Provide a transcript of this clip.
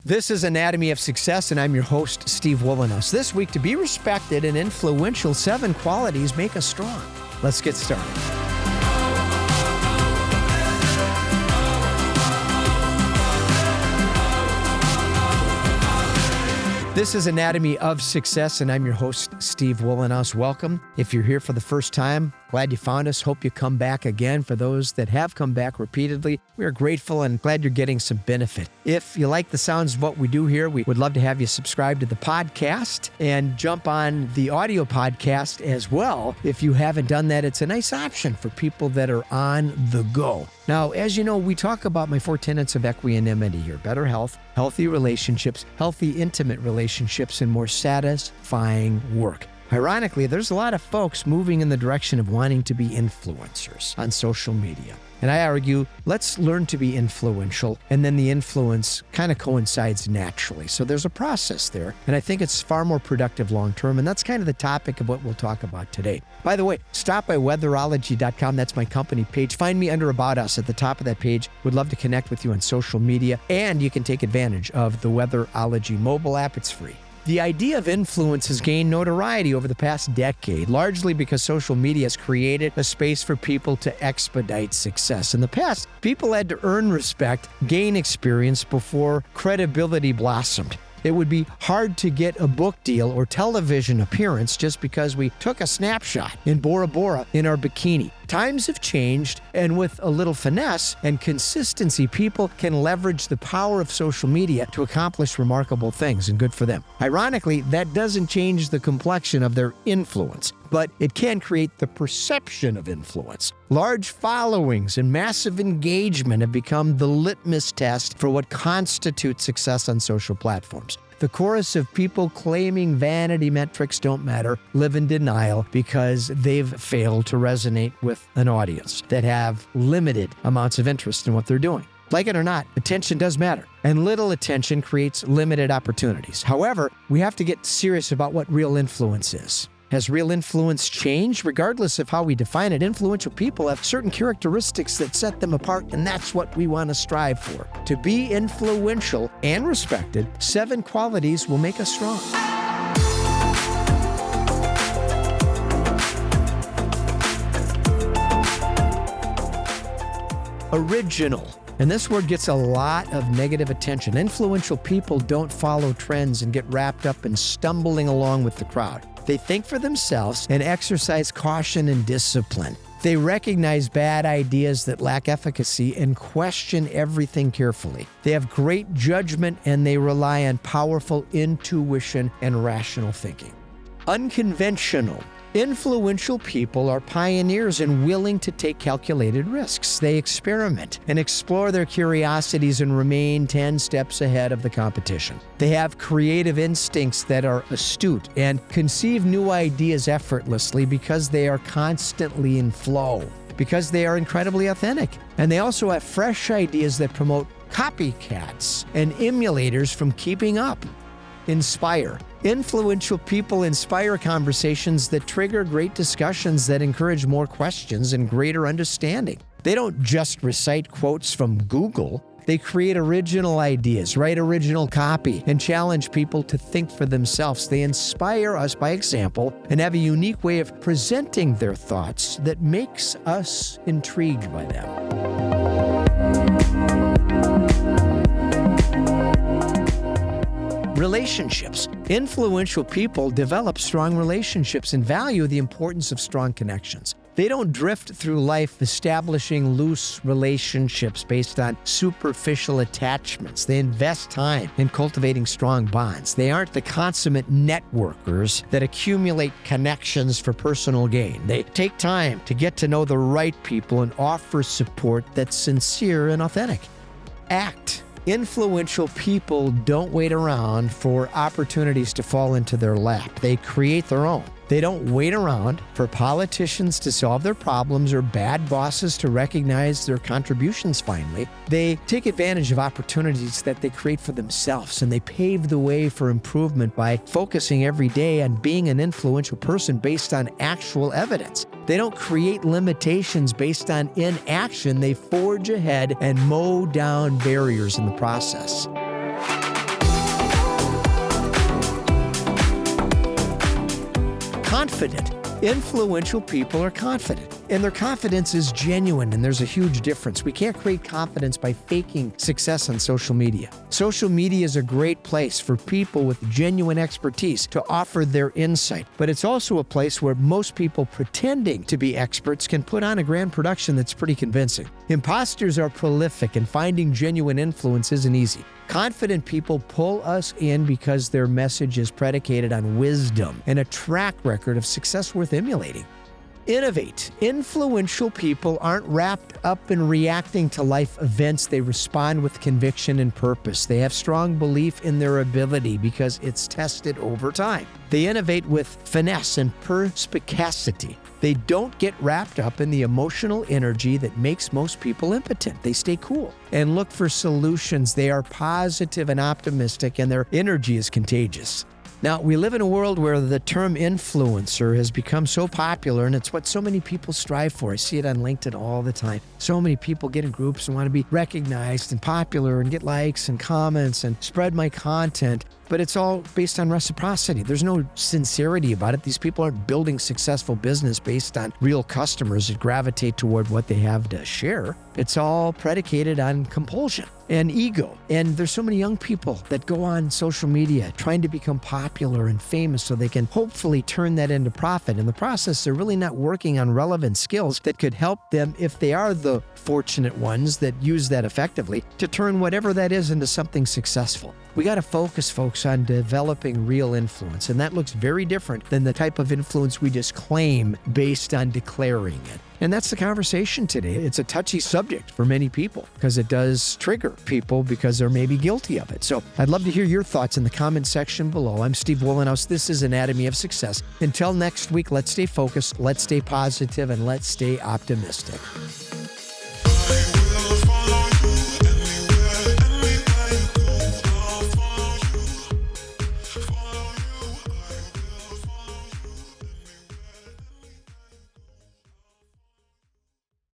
This is Anatomy of Success, and I'm your host, Steve Wohlenhaus. This week, to be respected and influential, 7 qualities make us strong. Let's get started. This is Anatomy of Success, and I'm your host, Steve Wohlenhaus. Welcome. If you're here for the first time, glad you found us. Hope you come back again. For those that have come back repeatedly, we are grateful and glad you're getting some benefit. If you like the sounds of what we do here, we would love to have you subscribe to the podcast and jump on the audio podcast as well. If you haven't done that, it's a nice option for people that are on the go. Now, as you know, we talk about my 4 tenets of equanimity here: better health, healthy relationships, healthy intimate relationships, and more satisfying work. Ironically, there's a lot of folks moving in the direction of wanting to be influencers on social media. And I argue, let's learn to be influential, and then the influence kind of coincides naturally. So there's a process there, and I think it's far more productive long-term, and that's kind of the topic of what we'll talk about today. By the way, stop by weatherology.com. That's my company page. Find me under About Us at the top of that page. Would love to connect with you on social media, and you can take advantage of the Weatherology mobile app. It's free. The idea of influence has gained notoriety over the past decade, largely because social media has created a space for people to expedite success. In the past, people had to earn respect, gain experience before credibility blossomed. It would be hard to get a book deal or television appearance just because we took a snapshot in Bora Bora in our bikini. Times have changed, and with a little finesse and consistency, people can leverage the power of social media to accomplish remarkable things, and good for them. Ironically, that doesn't change the complexion of their influence, but it can create the perception of influence. Large followings and massive engagement have become the litmus test for what constitutes success on social platforms. The chorus of people claiming vanity metrics don't matter live in denial because they've failed to resonate with an audience that have limited amounts of interest in what they're doing. Like it or not, attention does matter, and little attention creates limited opportunities. However, we have to get serious about what real influence is. Has real influence changed? Regardless of how we define it, influential people have certain characteristics that set them apart, and that's what we want to strive for. To be influential and respected, 7 qualities will make us strong. Original. And this word gets a lot of negative attention. Influential people don't follow trends and get wrapped up in stumbling along with the crowd. They think for themselves and exercise caution and discipline. They recognize bad ideas that lack efficacy and question everything carefully. They have great judgment, and they rely on powerful intuition and rational thinking. Unconventional. Influential people are pioneers and willing to take calculated risks. They experiment and explore their curiosities and remain 10 steps ahead of the competition. They have creative instincts that are astute and conceive new ideas effortlessly because they are constantly in flow, because they are incredibly authentic. And they also have fresh ideas that promote copycats and emulators from keeping up. Inspire. Influential people inspire conversations that trigger great discussions that encourage more questions and greater understanding. They don't just recite quotes from Google. They create original ideas, write original copy, and challenge people to think for themselves. They inspire us by example and have a unique way of presenting their thoughts that makes us intrigued by them. Relationships. Influential people develop strong relationships and value the importance of strong connections. They don't drift through life establishing loose relationships based on superficial attachments. They invest time in cultivating strong bonds. They aren't the consummate networkers that accumulate connections for personal gain. They take time to get to know the right people and offer support that's sincere and authentic. Act. Influential people don't wait around for opportunities to fall into their lap. They create their own. They don't wait around for politicians to solve their problems or bad bosses to recognize their contributions finally. They take advantage of opportunities that they create for themselves, and they pave the way for improvement by focusing every day on being an influential person based on actual evidence. They don't create limitations based on inaction. They forge ahead and mow down barriers in the process. confident. Influential people are confident, and their confidence is genuine, and there's a huge difference. We can't create confidence by faking success on social media. Social media is a great place for people with genuine expertise to offer their insight, but it's also a place where most people pretending to be experts can put on a grand production that's pretty convincing. Imposters are prolific, and finding genuine influence isn't easy. Confident people pull us in because their message is predicated on wisdom and a track record of success worth emulating. Innovate. Influential people aren't wrapped up in reacting to life events. They respond with conviction and purpose. They have strong belief in their ability because it's tested over time. They innovate with finesse and perspicacity. They don't get wrapped up in the emotional energy that makes most people impotent. They stay cool and look for solutions. They are positive and optimistic, and their energy is contagious. Now, we live in a world where the term influencer has become so popular, and it's what so many people strive for. I see it on LinkedIn all the time. So many people get in groups and want to be recognized and popular and get likes and comments and spread my content. But it's all based on reciprocity. There's no sincerity about it. These people aren't building successful business based on real customers that gravitate toward what they have to share. It's all predicated on compulsion and ego. And there's so many young people that go on social media trying to become popular and famous so they can hopefully turn that into profit. In the process, they're really not working on relevant skills that could help them, if they are the fortunate ones that use that effectively, to turn whatever that is into something successful. We got to focus, folks, on developing real influence, and that looks very different than the type of influence we just claim based on declaring it. And that's the conversation today. It's a touchy subject for many people because it does trigger people because they're maybe guilty of it. So I'd love to hear your thoughts in the comment section below. I'm Steve Wohlenhaus. This is Anatomy of Success. Until next week, let's stay focused, let's stay positive, and let's stay optimistic.